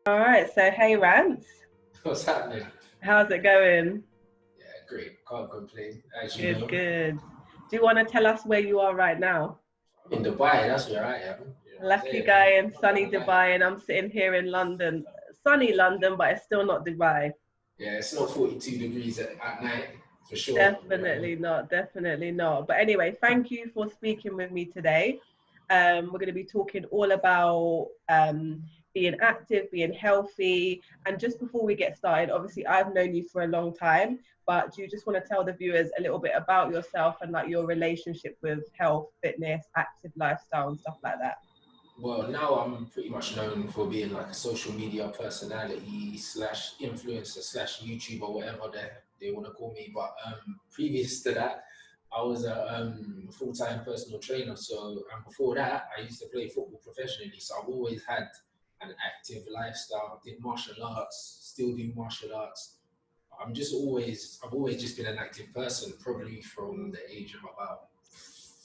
All right, so hey Rants, What's happening? how's it going? Yeah, great. Can't complain. As you Good, know, good. Do you want to tell us where you are right now? I'm in Dubai. That's where I am. You know what I'm Lucky saying? guy in I'm not sunny gonna lie. Dubai, and I'm sitting here in London. Sunny London, but it's still not Dubai. Yeah, it's not 42 degrees at night for sure. You know what I Definitely mean? not, definitely not. But anyway, thank you for speaking with me today. We're going to be talking all about being active, being healthy. And just before we get started, obviously, I've known you for a long time, but do you just want to tell the viewers a little bit about yourself and like your relationship with health, fitness, active lifestyle, and stuff like that? Well, now I'm pretty much known for being like a social media personality slash influencer slash YouTuber, whatever they want to call me. But previous to that, I was a full-time personal trainer. So, and before that, I used to play football professionally. So I've always had an active lifestyle. Did martial arts, still do martial arts. I've always just been an active person, probably from the age of about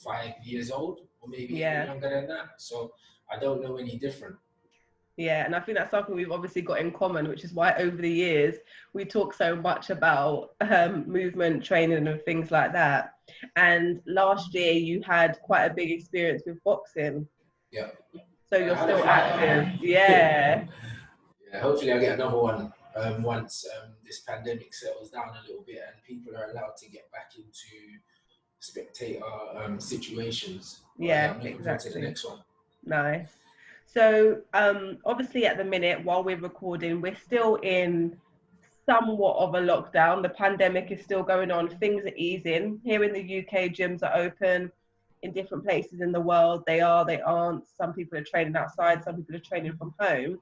5 years old, or maybe even Yeah. younger than that. So I don't know any different. Yeah, and I think that's something we've obviously got in common, which is why over the years we talk so much about movement training and things like that. And last year you had quite a big experience with boxing, Yeah, so I you're had a still fight. active. Yeah, Yeah, hopefully I'll get another one once this pandemic settles down a little bit and people are allowed to get back into spectator situations. But yeah, yeah, I'm looking forward to the exactly. next one. Nice. So, obviously, at the minute, while we're recording, we're still in somewhat of a lockdown. The pandemic is still going on. Things are easing. Here in the UK, gyms are open. In different places in the world, they are, they aren't. Some people are training outside, some people are training from home.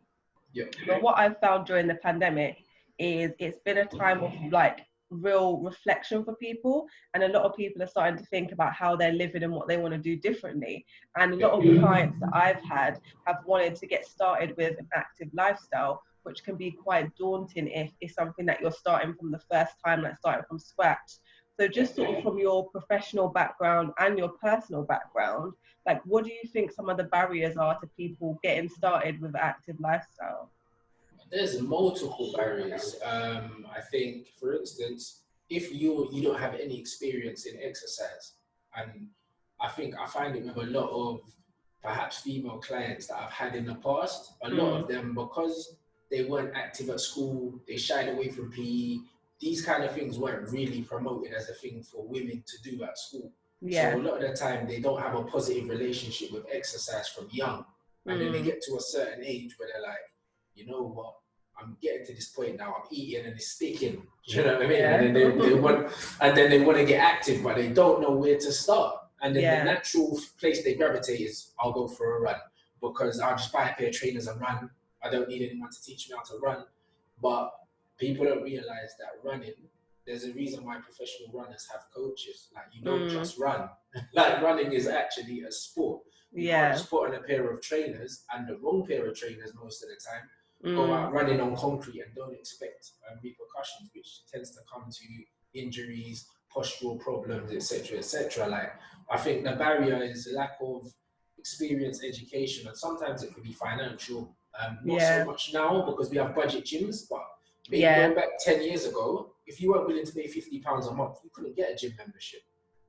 Yep. But what I've found during the pandemic is it's been a time of like real reflection for people, and a lot of people are starting to think about how they're living and what they want to do differently. And a lot Yep. of the clients that I've had have wanted to get started with an active lifestyle, which can be quite daunting if it's something that you're starting from the first time, like starting from scratch. So just Yep. sort of from your professional background and your personal background, like what do you think some of the barriers are to people getting started with active lifestyle? There's multiple barriers. I think, for instance, if you don't have any experience in exercise, and I think I find it with a lot of perhaps female clients that I've had in the past, a lot of Mm, them because they weren't active at school, they shied away from PE. These kind of things weren't really promoted as a thing for women to do at school. So yeah. a lot of the time they don't have a positive relationship with exercise from young, and then they Mm, get to a certain age where they're like, you know what, I'm getting to this point now. I'm eating and it's sticking. Do you know what I mean? And yeah. then they want to get active, but they don't know where to start. And then the Yeah. natural place they gravitate is I'll go for a run because I'll just buy a pair of trainers and run. I don't need anyone to teach me how to run. But people don't realize that running, there's a reason why professional runners have coaches. Like you don't Mm, just run. Like running is actually a sport. You can't yeah. just put on a pair of trainers and the wrong pair of trainers most of the time, go Mm, out running on concrete and don't expect repercussions, which tends to come to injuries, postural problems, etc., etc. Like I think the barrier is lack of experience, education, and sometimes it can be financial. Not so yeah. much now because we have budget gyms, but maybe Yeah. going back 10 years ago, if you weren't willing to pay £50 a month, you couldn't get a gym membership.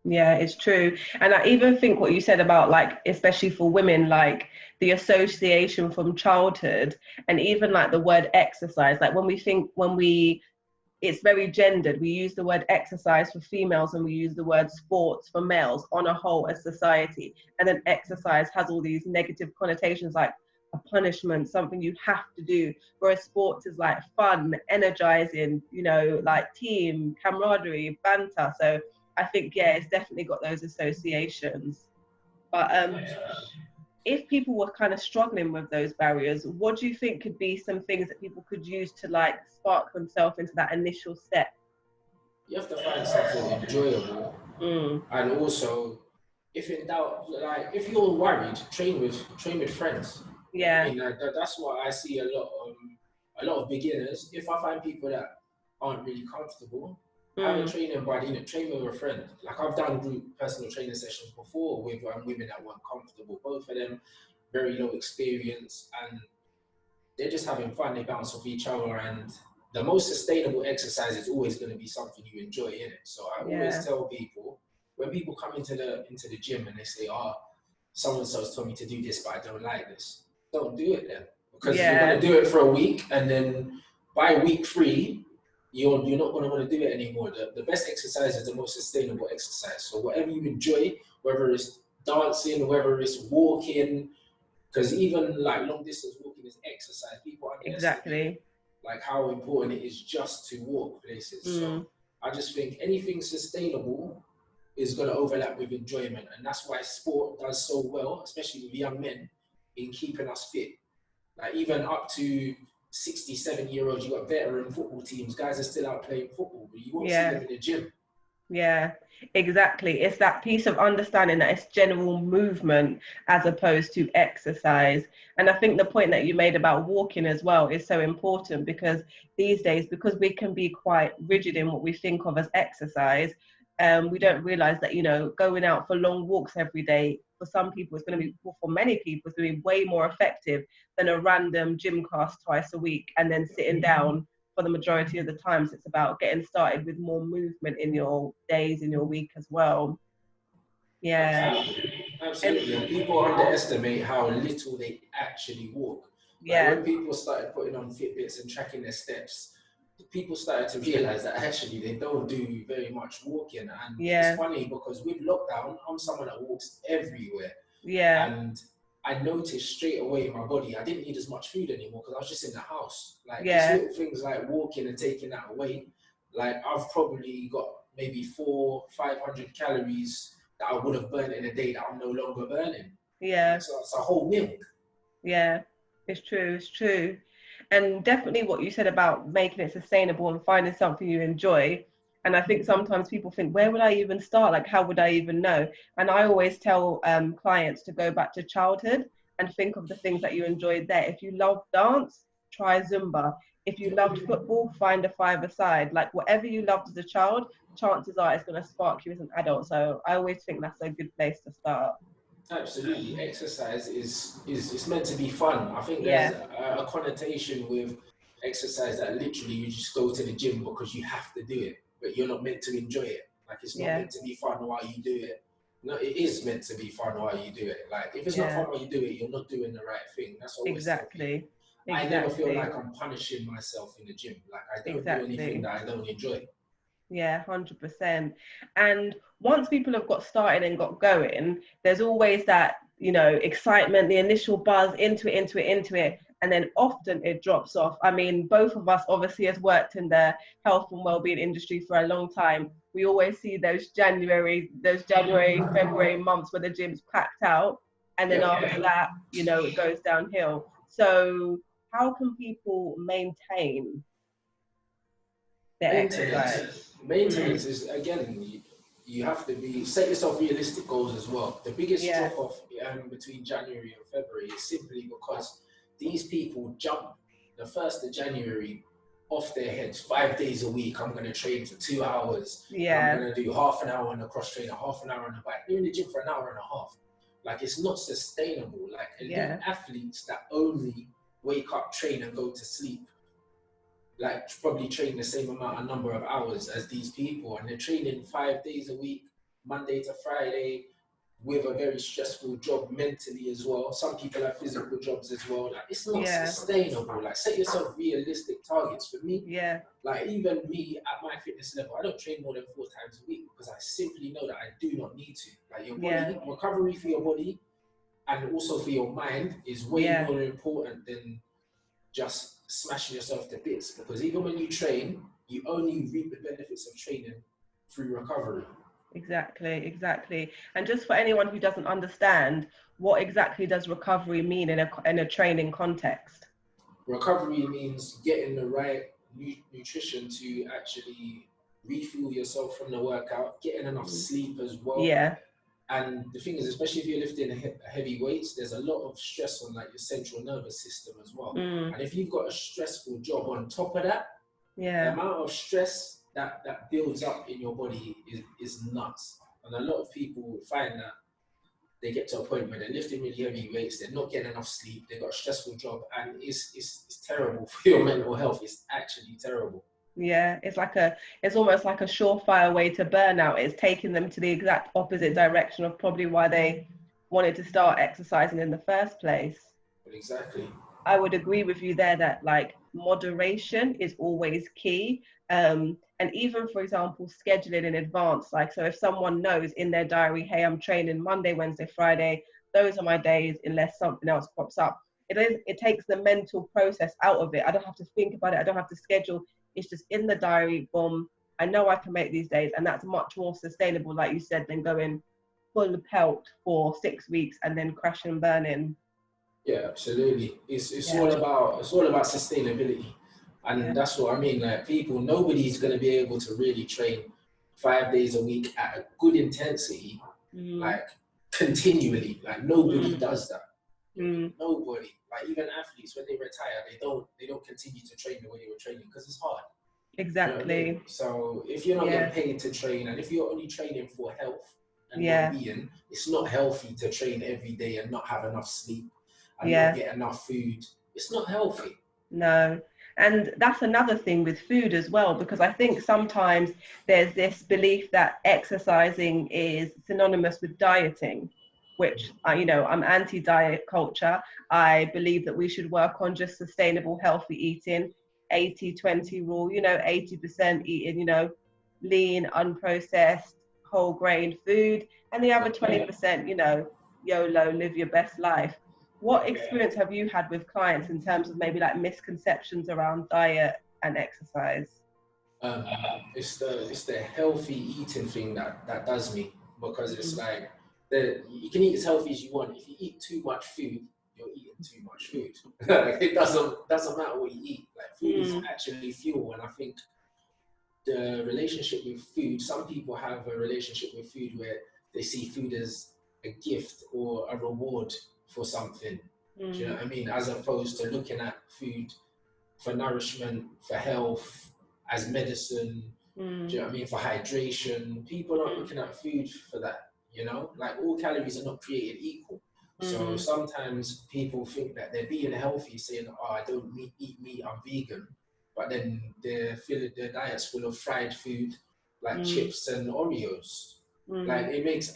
Yeah, it's true. And I even think what you said about like, especially for women, like the association from childhood and even like the word exercise, like it's very gendered. We use the word exercise for females and we use the word sports for males on a whole as society. And then exercise has all these negative connotations like a punishment, something you have to do. Whereas sports is like fun, energizing, like team, camaraderie, banter. So I think, yeah, it's definitely got those associations. But if people were kind of struggling with those barriers, what do you think could be some things that people could use to like spark themselves into that initial step? You have to find something enjoyable, Mm, and also, if in doubt, like if you're worried, train with friends. I yeah. mean, that's what I see a lot of beginners. If I find people that aren't really comfortable, have a Mm, training buddy, train with a friend. Like I've done group personal training sessions before with women that weren't comfortable. Both of them very low experience, and they're just having fun, they bounce off each other, and the most sustainable exercise is always going to be something you enjoy in it. So I always tell people, when people come into the gym and they say, oh, so and so's told me to do this, but I don't like this, don't do it then, because you're going to do it for a week, and then by week 3 you're not going to want to do it anymore. The best exercise is the most sustainable exercise. So whatever you enjoy, whether it's dancing, whether it's walking, because even like long distance walking is exercise. People underestimate like how important it is just to walk places. So I just think anything sustainable is going to overlap with enjoyment, and that's why sport does so well, especially with young men, in keeping us fit. Like even up to 60, 70-year-olds, you got veteran football teams, guys are still out playing football, but you won't see them in the gym. Yeah, exactly. It's that piece of understanding that it's general movement as opposed to exercise. And I think the point that you made about walking as well is so important, because these days, because we can be quite rigid in what we think of as exercise, we don't realize that, you know, going out for long walks every day, for some people, it's going to be, well, for many people, it's going to be way more effective than a random gym class twice a week and then sitting down for the majority of the times. It's about getting started with more movement in your days, in your week as well. Yeah. Absolutely. And people underestimate how little they actually walk. Like when people started putting on Fitbits and tracking their steps, people started to realize that actually they don't do very much walking. And it's funny because with lockdown, I'm someone that walks everywhere. And I noticed straight away in my body, I didn't need as much food anymore because I was just in the house. Like just little things like walking and taking that away. Like I've probably got maybe 400-500 calories that I would have burnt in a day that I'm no longer burning. So it's a whole meal. Yeah, it's true, it's true. And definitely what you said about making it sustainable and finding something you enjoy. And I think sometimes people think, where would I even start? Like, how would I even know? And I always tell clients to go back to childhood and think of the things that you enjoyed there. If you love dance, try Zumba. If you loved football, find a five-a-side. Like whatever you loved as a child, chances are it's going to spark you as an adult. So I always think that's a good place to start. Absolutely. Exercise is it's meant to be fun. I think there's a connotation with exercise that literally you just go to the gym because you have to do it, but you're not meant to enjoy it. Like it's not meant to be fun while you do it. No, it is meant to be fun while you do it. Like if it's not fun while you do it, you're not doing the right thing. That's always exactly. I never feel like I'm punishing myself in the gym. Like I don't do anything that I don't enjoy. Yeah, 100%. And once people have got started and got going, there's always that, you know, excitement, the initial buzz into it. And then often it drops off. I mean, both of us obviously has worked in the health and wellbeing industry for a long time. We always see those January, February months where the gym's packed out. And then after that, you know, it goes downhill. So how can people maintain their exercise? Maintenance is, again, you have to set yourself realistic goals as well. The biggest drop off between January and February is simply because these people jump the 1st of January off their heads 5 days a week. I'm going to train for 2 hours. I'm going to do half an hour on the cross trainer, half an hour on the bike. You're in the gym for an hour and a half. Like it's not sustainable. Like elite athletes that only wake up, train and go to sleep, like probably train the same number of hours as these people, and they're training 5 days a week, Monday to Friday, with a very stressful job mentally as well. Some people have physical jobs as well. Like it's not sustainable. Like set yourself realistic targets. For me, like even me at my fitness level, I don't train more than 4 times a week because I simply know that I do not need to. Like your body, recovery for your body and also for your mind is way more important than just smashing yourself to bits, because even when you train, you only reap the benefits of training through recovery. Exactly. And just for anyone who doesn't understand, what exactly does recovery mean in a training context? Recovery means getting the right nutrition to actually refuel yourself from the workout, getting enough sleep as well. And the thing is, especially if you're lifting heavy weights, there's a lot of stress on like your central nervous system as well. And if you've got a stressful job on top of that, the amount of stress that builds up in your body is nuts. And a lot of people find that they get to a point where they're lifting really heavy weights, they're not getting enough sleep, they've got a stressful job, and it's terrible for your mental health. It's actually terrible. Yeah, it's almost like a surefire way to burnout. It's taking them to the exact opposite direction of probably why they wanted to start exercising in the first place. But exactly. I would agree with you there that like moderation is always key. And even, for example, scheduling in advance. Like, so if someone knows in their diary, hey, I'm training Monday, Wednesday, Friday, those are my days, unless something else pops up. It takes the mental process out of it. I don't have to think about it. I don't have to schedule. It's just in the diary, boom. I know I can make these days, and that's much more sustainable, like you said, than going full pelt for 6 weeks and then crashing and burning. Yeah, absolutely. It's all about sustainability, and that's what I mean. Like nobody's gonna be able to really train 5 days a week at a good intensity, like continually. Like nobody does that. Nobody. Like even athletes, when they retire, they don't continue to train the way they were training because it's hard. Exactly. You know what I mean? So if you're not getting paid to train, and if you're only training for health and well-being, it's not healthy to train every day and not have enough sleep and not get enough food. It's not healthy. No. And that's another thing with food as well, because I think sometimes there's this belief that exercising is synonymous with dieting, which, you know, I'm anti-diet culture. I believe that we should work on just sustainable, healthy eating, 80-20 rule, you know, 80% eating, you know, lean, unprocessed, whole grain food, and the other 20%, you know, YOLO, live your best life. What experience have you had with clients in terms of maybe like misconceptions around diet and exercise? It's the healthy eating thing that does me, because it's like you can eat as healthy as you want. If you eat too much food, you're eating too much food. Like, it doesn't matter what you eat. Like food is actually fuel, and I think the relationship with food. Some people have a relationship with food where they see food as a gift or a reward for something. Do you know what I mean? As opposed to looking at food for nourishment, for health, as medicine. Do you know what I mean? For hydration. People aren't looking at food for that. You know, like all calories are not created equal. So sometimes people think that they're being healthy, saying, "Oh, I don't eat meat, I'm vegan," but then they're filling their diets full of fried food, like chips and Oreos. Like it makes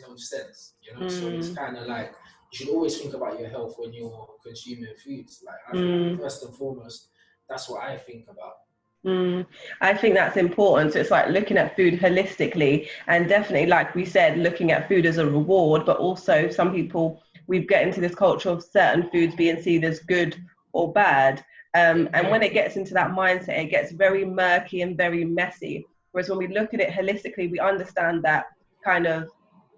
no sense, you know. So it's kind of like you should always think about your health when you're consuming foods. Like I think first and foremost, that's what I think about. I think that's important. So it's like looking at food holistically, and definitely, like we said, looking at food as a reward, but also some people, we get into this culture of certain foods being seen as good or bad. And when it gets into that mindset, it gets very murky and very messy. Whereas when we look at it holistically, we understand that kind of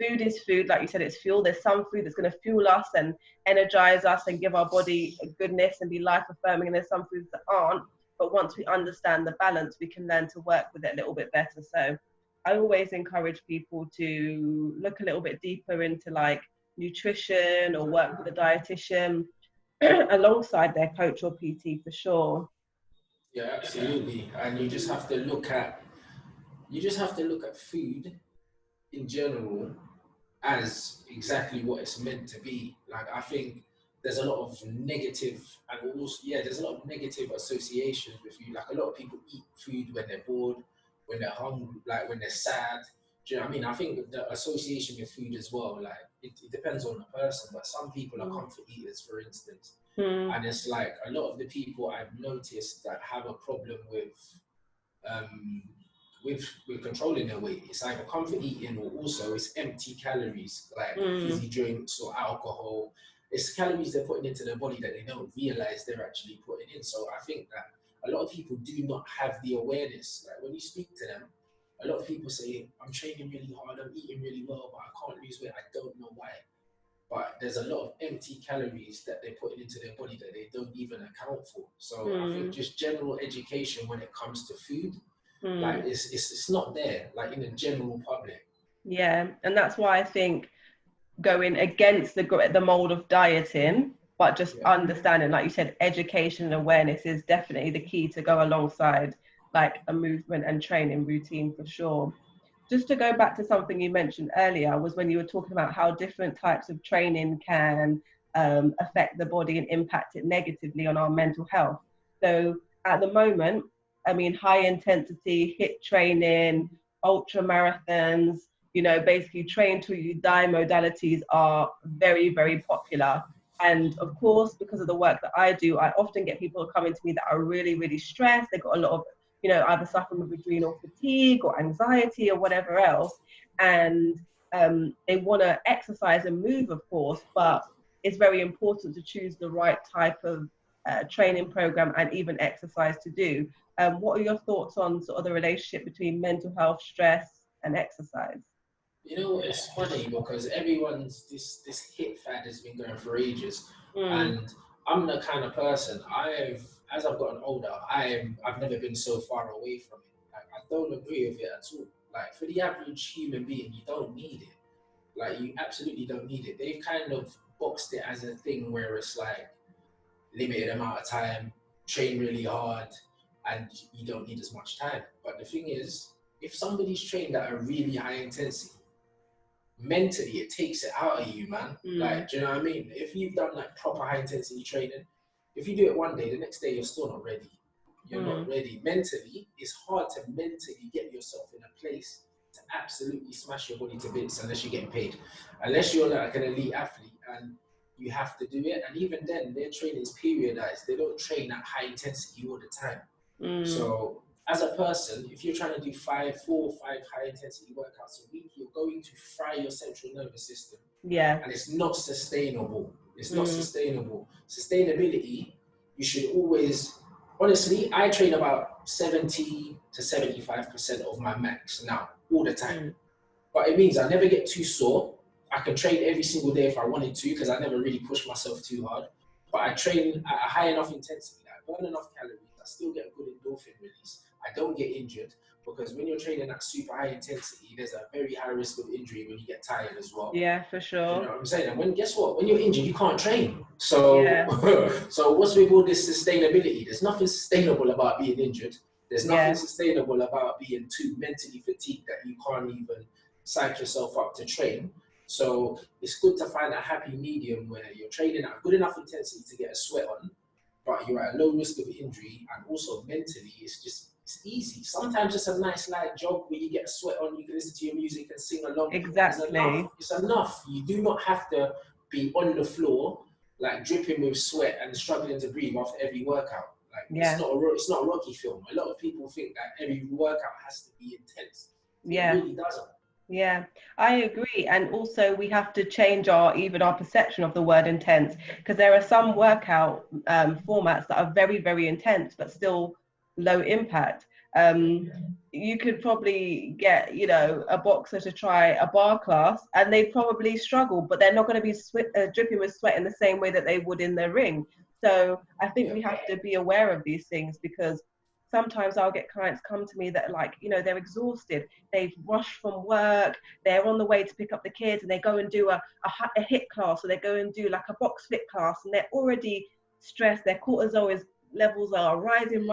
food is food, like you said, it's fuel. There's some food that's going to fuel us and energize us and give our body a goodness and be life affirming, and there's some foods that aren't. But once we understand the balance, we can learn to work with it a little bit better. So I always encourage people to look a little bit deeper into like nutrition or work with a dietitian alongside their coach or PT for sure. Yeah, absolutely. And you just have to look at food in general as exactly what it's meant to be. Like I think there's a lot of negative, and also there's a lot of negative associations with food. Like a lot of people eat food when they're bored, when they're hungry, like when they're sad. Do you know what I mean? I think the association with food as well, like it depends on the person, but some people are comfort eaters, for instance. And it's like a lot of the people I've noticed that have a problem um, with controlling their weight. It's either comfort eating or also it's empty calories, like fizzy drinks or alcohol. It's calories they're putting into their body that they don't realize they're actually putting in. So I think that a lot of people do not have the awareness. Like when you speak to them, a lot of people say, I'm training really hard, I'm eating really well, but I can't lose weight. I don't know why. But there's a lot of empty calories that they're putting into their body that they don't even account for. So I think just general education when it comes to food, like it's not there, like in the general public. Yeah, and that's why I think going against the mold of dieting, but just understanding, like you said, education and awareness is definitely the key to go alongside like a movement and training routine for sure. just to go back to something you mentioned earlier, was when you were talking about how different types of training can affect the body and impact it negatively on our mental health. So at the moment, I mean, high intensity HIIT training, ultra marathons, you know, basically train till you die modalities are very, very popular. And of course, because of the work that I do, I often get people coming to me that are really, really stressed. They've got a lot of, you know, either suffering with adrenal fatigue or anxiety or whatever else. And they want to exercise and move, of course, but it's very important to choose the right type of training program and even exercise to do. What are your thoughts on sort of the relationship between mental health, stress, and exercise? You know, it's funny because everyone's this hit fad has been going for ages, Mm, and I'm the kind of person as I've gotten older, I've never been so far away from it. Like, I don't agree with it at all. Like for the average human being, you don't need it. Like you absolutely don't need it. They've kind of boxed it as a thing where it's like limited amount of time, train really hard, and you don't need as much time. But the thing is, if somebody's trained at a really high intensity, mentally it takes it out of you, man. mm, Like, do you know what I mean? If you've done like proper high intensity training, if you do it one day, the next day you're still not ready. You're not mm. ready. Mentally, it's hard to mentally get yourself in a place to absolutely smash your body to bits unless you're getting paid. Unless you're like an elite athlete and you have to do it. And even then, their training is periodized. They don't train at high intensity all the time. Mm, So as a person, if you're trying to do 4 or 5 high intensity workouts a week, you're going to fry your central nervous system, yeah. and it's not sustainable. It's not Mm, sustainable. Sustainability, you should always, honestly, I train about 70 to 75% of my max now, all the time. mm, But it means I never get too sore. I can train every single day if I wanted to because I never really push myself too hard. But I train at a high enough intensity, I burn enough calories, I still get a good endorphin release. I don't get injured because when you're training at super high intensity, there's a very high risk of injury when you get tired as well. yeah, for Do you sure. know what I'm saying? And guess what? When you're injured, you can't train. Yeah, So what's with all this sustainability? There's nothing sustainable about being injured. There's nothing yeah, sustainable about being too mentally fatigued that you can't even psych yourself up to train. So it's good to find a happy medium where you're training at good enough intensity to get a sweat on, but you're at a low risk of injury, and also mentally it's easy. Sometimes it's a nice light jog where you get a sweat on, you can listen to your music and sing along. It's enough. exactly. It's enough. You do not have to be on the floor like dripping with sweat and struggling to breathe after every workout. Like Yeah, it's not a Rocky film. A lot of people think that every workout has to be intense. It yeah. really doesn't. Yeah, I agree. And also we have to change even our perception of the word intense, because there are some workout formats that are very, very intense, but still low impact. Um, you could probably get, you know, a boxer to try a bar class and they'd probably struggle, but they're not going to be dripping with sweat in the same way that they would in the ring. So I think Yeah. we have to be aware of these things, because sometimes I'll get clients come to me that, like, you know, they're exhausted, they've rushed from work, they're on the way to pick up the kids, and they go and do a HIIT class, or they go and do like a box fit class, and they're already stressed, their levels are rising,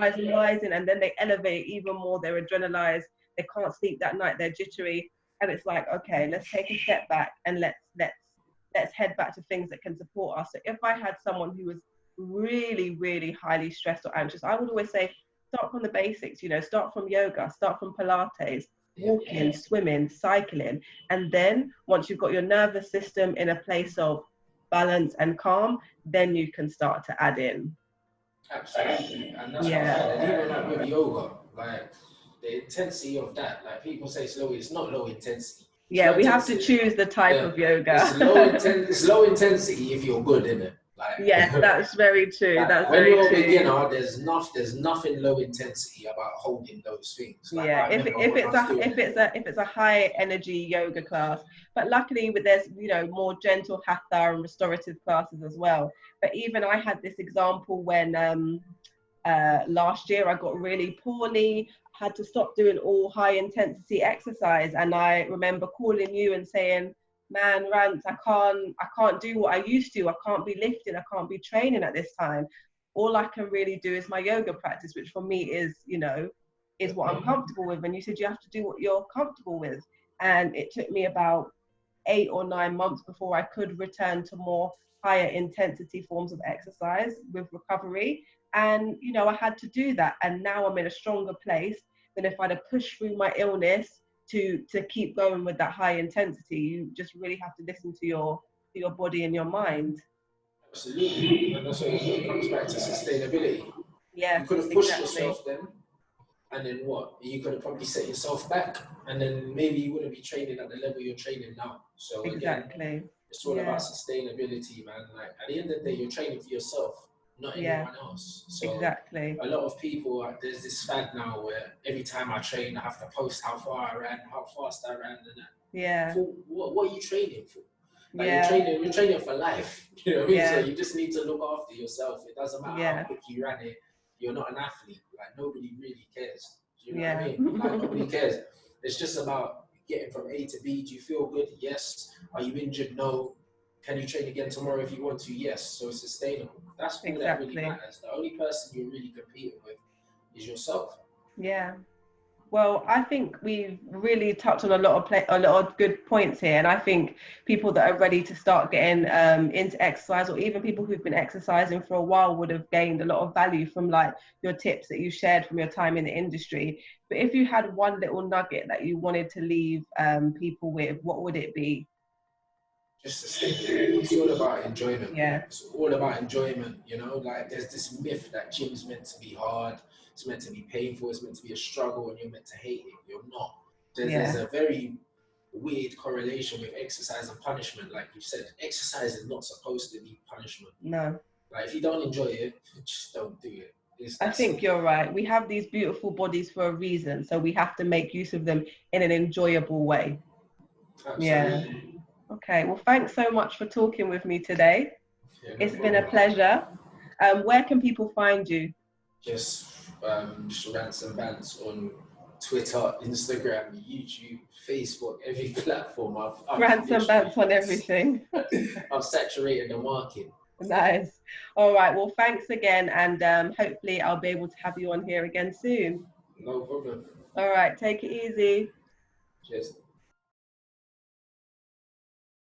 and then they elevate even more, they're adrenalized, they can't sleep that night, they're jittery, and it's like, okay, let's take a step back and let's head back to things that can support us. So if I had someone who was really, really highly stressed or anxious, I would always say, start from the basics, you know, start from yoga, start from Pilates, Yeah. walking, swimming, cycling. And then once you've got your nervous system in a place of balance and calm, then you can start to add in. Absolutely, and that's what I Yeah. find. And even like with yoga, like the intensity of that, like people say it's low. It's not low intensity. It's Yeah, low we have to intensity. choose the type Yeah, of it's yoga. It's low intensity if you're good in it. Yes, Like, that's very true. like That's when very you're a true. beginner, there's nothing low intensity about holding those things. Like Yeah, I remember when I was doing it. if it's a high energy yoga class, but luckily there's, you know, more gentle hatha and restorative classes as well. But even I had this example when last year I got really poorly, had to stop doing all high intensity exercise, and I remember calling you and saying, man, Rants, I can't do what I used to. I can't be lifting, I can't be training at this time. All I can really do is my yoga practice, which for me is, you know, is what I'm comfortable with. And you said you have to do what you're comfortable with. And it took me about 8 or 9 months before I could return to more higher intensity forms of exercise with recovery. And, you know, I had to do that. And now I'm in a stronger place than if I'd have pushed through my illness to keep going with that high intensity. You just really have to listen to your body and your mind. Absolutely. And that's what it comes back to sustainability. Yeah, You could have pushed exactly. yourself then, and then what? You could have probably set yourself back, and then maybe you wouldn't be training at the level you're training now. So again, Exactly. it's all about sustainability, man. Like at the end of the day, you're training for yourself, not Yeah, anyone else. So exactly. a lot of people, there's this fad now where every time I train, I have to post how far I ran, how fast I ran, and that. Yeah. For what are you training for? Like Yeah. you're training for life. You know what I mean? So Yeah. you just need to look after yourself. It doesn't matter how Yeah. quick you ran it. You're not an athlete. Like nobody really cares. Do you know what I Yeah. mean? Like nobody cares. It's just about getting from A to B. Do you feel good? Yes. Are you injured? No. Can you train again tomorrow if you want to? Yes. So it's sustainable. That's all that really Exactly. matters. The only person you're really competing with is yourself. Yeah. Well, I think we've really touched on a lot of good points here, and I think people that are ready to start getting into exercise, or even people who've been exercising for a while, would have gained a lot of value from like your tips that you shared from your time in the industry. But if you had one little nugget that you wanted to leave people with, what would it be? Just sustainability. It's all about enjoyment. Yeah. It's all about enjoyment, you know? Like there's this myth that gym's meant to be hard, it's meant to be painful, it's meant to be a struggle, and you're meant to hate it. You're not. There's Yeah. a very weird correlation with exercise and punishment. Like you said, exercise is not supposed to be punishment. No. Like if you don't enjoy it, just don't do it. It's I that think simple. you're right. We have these beautiful bodies for a reason, so we have to make use of them in an enjoyable way. Yeah. Absolutely. Okay. Well, thanks so much for talking with me today. Yeah, no It's been a problem. pleasure. Where can people find you? Just Rants and Bants on Twitter, Instagram, YouTube, Facebook, every platform. I've Rants and bants literally on everything. I've saturated the market. Nice. All right. Well, thanks again, and hopefully I'll be able to have you on here again soon. No problem. All right. Take it easy. Just